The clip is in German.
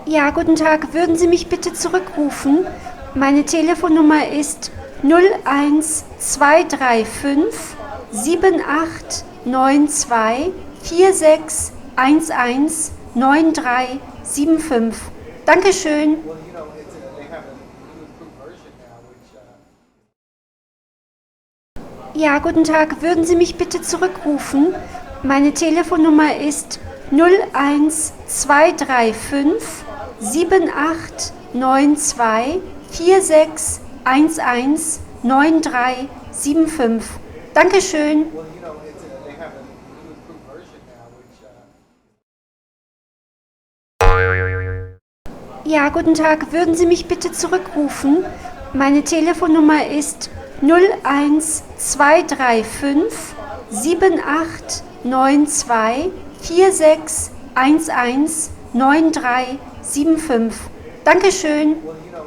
Ja, guten Tag. Würden Sie mich bitte zurückrufen? Meine Telefonnummer ist 01235 7892 4611 9375. Dankeschön. Ja, guten Tag. Würden Sie mich bitte zurückrufen? Meine Telefonnummer ist 01235 7892 4611 9375. 11 93 75. Dankeschön. Ja, guten Tag. Würden Sie mich bitte zurückrufen? Meine Telefonnummer ist 01235 7892 46 11 93 75. Dankeschön. Well, you know, it's they have a recruitment version now, which. Ja, guten Tag. Würden Sie mich bitte zurückrufen? Meine Telefonnummer ist 01235 7892 4611 9375. Dankeschön. Well, you know,